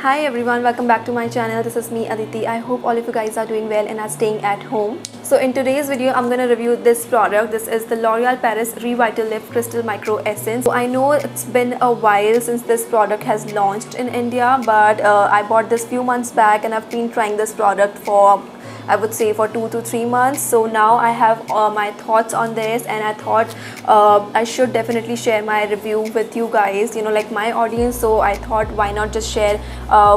Hi everyone, welcome back to my channel. This is me Aditi. I hope all of you guys are doing well and are staying at home. So in today's video, I'm going to review this product. This is the L'Oreal Paris Revitalift Crystal Micro Essence. So I know it's been a while since this product has launched in India, but I bought this few months back and I've been trying this product for I would say for 2 to 3 months. So now I have my thoughts on this, and I thought I should definitely share my review with you guys, like my audience. So I thought why not just share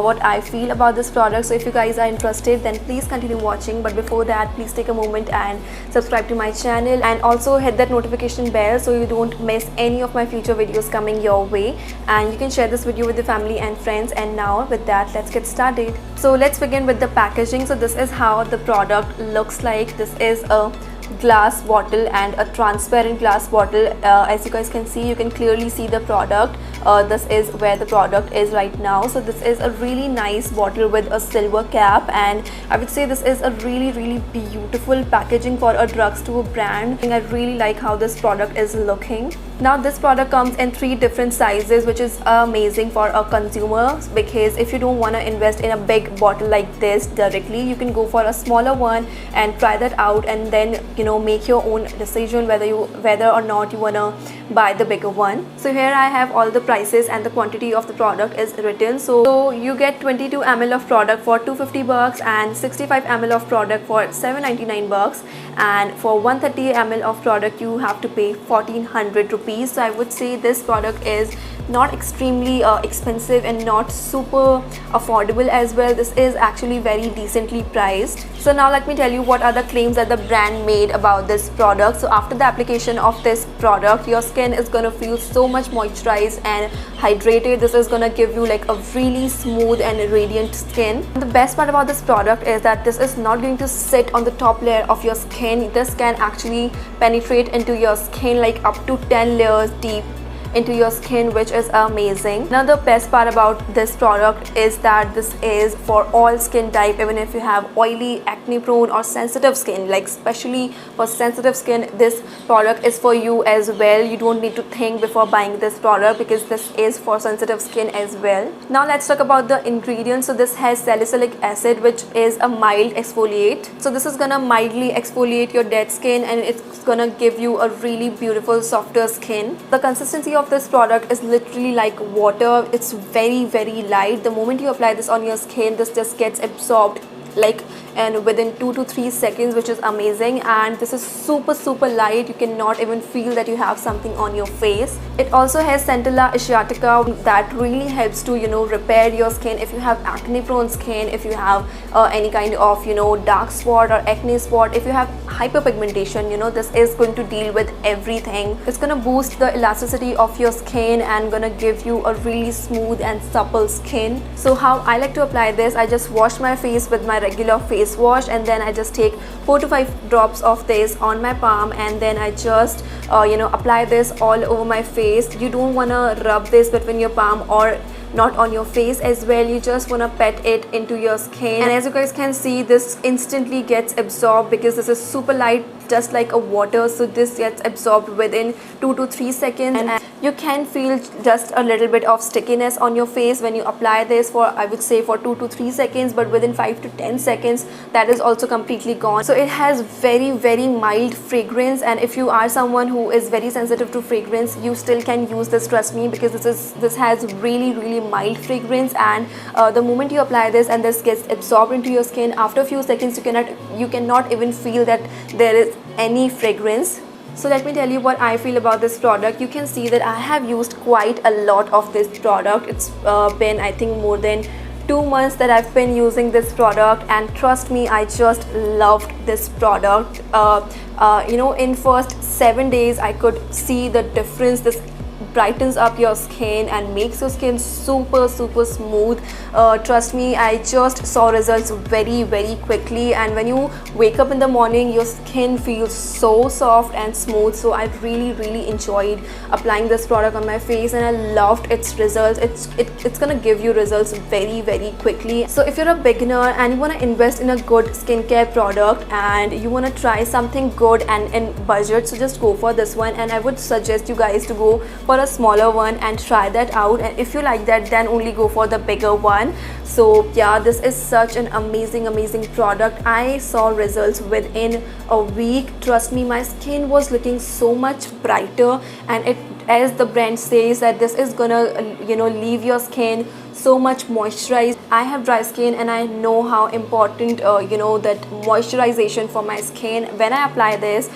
what I feel about this product. So if you guys are interested, then please continue watching, but before that please take a moment and subscribe to my channel, and also hit that notification bell so you don't miss any of my future videos coming your way. And you can share this video with your family and friends. And now with that, let's get started. So let's begin with the packaging. So this is how the product looks like. This is a glass bottle and a transparent glass bottle. As you guys can see, you can clearly see the product. This is where the product is right now. So this is a really nice bottle with a silver cap, and I would say this is a really beautiful packaging for a drugstore brand. I really like how this product is looking. Now this product comes in 3 different sizes, which is amazing for a consumer, because if you don't want to invest in a big bottle like this directly, you can go for a smaller one and try that out, and then make your own decision whether or not you want to buy the bigger one. So here I have all the prices and the quantity of the product is written. So you get 22 ml of product for 250 bucks and 65 ml of product for 799 bucks, and for 130 ml of product you have to pay 1400 rupees. So I would say this product is not extremely expensive and not super affordable as well. This is actually very decently priced. So now let me tell you what are the claims that the brand made about this product. So after the application of this product, your skin is going to feel so much moisturized and hydrated. This is going to give you like a really smooth and radiant skin. And the best part about this product is that this is not going to sit on the top layer of your skin. This can actually penetrate into your skin like up to 10 layers deep into your skin, which is amazing. Now the best part about this product is that this is for all skin type. Even if you have oily, acne prone or sensitive skin, like especially for sensitive skin, this product is for you as well. You don't need to think before buying this product because this is for sensitive skin as well. Now let's talk about the ingredients. So this has salicylic acid, which is a mild exfoliate. So this is gonna mildly exfoliate your dead skin, and it's gonna give you a really beautiful softer skin. The consistency of this product is literally like water. It's very light. The moment you apply this on your skin, this just gets absorbed and within 2 to 3 seconds, which is amazing. And this is super light. You cannot even feel that you have something on your face. It also has Centella asiatica that really helps to repair your skin. If you have acne prone skin, if you have any kind of dark spot or acne spot, if you have hyperpigmentation, this is going to deal with everything. It's gonna boost the elasticity of your skin and gonna give you a really smooth and supple skin. So how I like to apply this, I just wash my face with my regular face wash, and then I just take 4 to 5 drops of this on my palm, and then I just apply this all over my face. You don't want to rub this between your palm or not on your face as well. You just want to pat it into your skin, and as you guys can see, this instantly gets absorbed because this is super light, just like a water. So this gets absorbed within 2 to 3 seconds, and you can feel just a little bit of stickiness on your face when you apply this for, I would say, for 2 to 3 seconds, but within 5 to 10 seconds that is also completely gone. So it has very mild fragrance, and if you are someone who is very sensitive to fragrance, you still can use this, trust me, because this has really mild fragrance. And the moment you apply this and this gets absorbed into your skin, after a few seconds you cannot even feel that there is any fragrance. So let me tell you what I feel about this product. You can see that I have used quite a lot of this product. It's been, I think, more than 2 months that I've been using this product, and trust me, I just loved this product. In first 7 days I could see the difference. This brightens up your skin and makes your skin super smooth. Trust me, I just saw results very quickly, and when you wake up in the morning, your skin feels so soft and smooth. So I really enjoyed applying this product on my face, and I loved its results. It's gonna give you results very quickly. So if you're a beginner and you want to invest in a good skincare product and you want to try something good and in budget, so just go for this one. And I would suggest you guys to go for a the smaller one and try that out, and if you like that then only go for the bigger one. So yeah, this is such an amazing product. I saw results within a week. Trust me, my skin was looking so much brighter, and it, as the brand says, that this is gonna leave your skin so much moisturized. I have dry skin and I know how important that moisturization for my skin. When I apply this,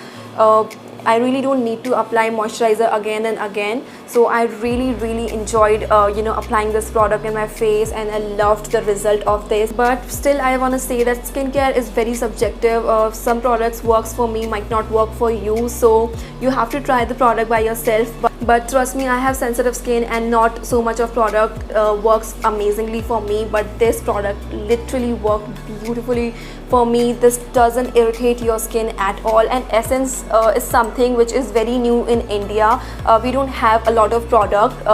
I really don't need to apply moisturizer again and again. So I really enjoyed applying this product in my face, and I loved the result of this. But still, I want to say that skincare is very subjective. Some products works for me, might not work for you, so you have to try the product by yourself. But trust me, I have sensitive skin and not so much of product works amazingly for me, but this product literally worked beautifully for me. This doesn't irritate your skin at all, and Essence is something which is very new in India. We don't have a lot of product,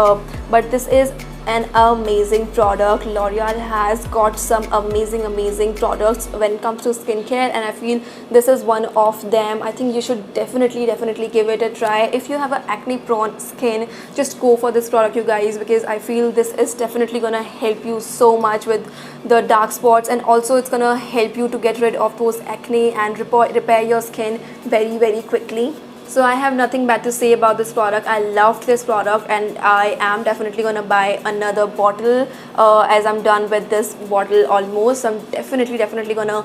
but this is an amazing product. L'Oreal has got some amazing products when it comes to skincare, and I feel this is one of them. I think you should definitely give it a try. If you have an acne prone skin, just go for this product, you guys, because I feel this is definitely gonna help you so much with the dark spots, and also it's gonna help you to get rid of those acne and repair your skin very quickly. So I have nothing bad to say about this product. I loved this product, and I am definitely gonna buy another bottle as I'm done with this bottle almost. I'm definitely gonna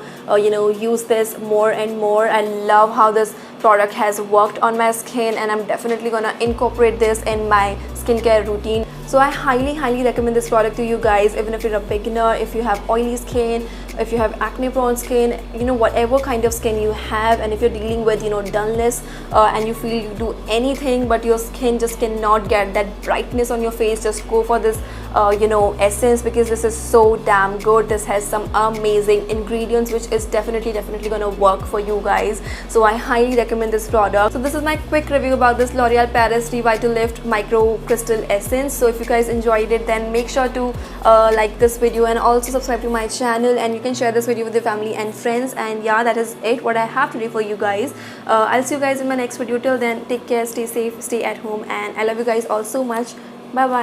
use this more and more. I love how this product has worked on my skin, and I'm definitely gonna incorporate this in my skincare routine. So I highly recommend this product to you guys, even if you're a beginner, if you have oily skin, if you have acne prone skin, whatever kind of skin you have, and if you're dealing with dullness and you feel you do anything but your skin just cannot get that brightness on your face, just go for this Essence, because this is so damn good. This has some amazing ingredients which is definitely gonna work for you guys. So I highly recommend this product. So this is my quick review about this L'Oreal Paris Revitalift Micro Crystal Essence. So if you guys enjoyed it, then make sure to like this video and also subscribe to my channel, and you can share this video with your family and friends. And yeah, that is it what I have today for you guys. I'll see you guys in my next video. Till then, take care, stay safe, stay at home, and I love you guys all so much. Bye bye.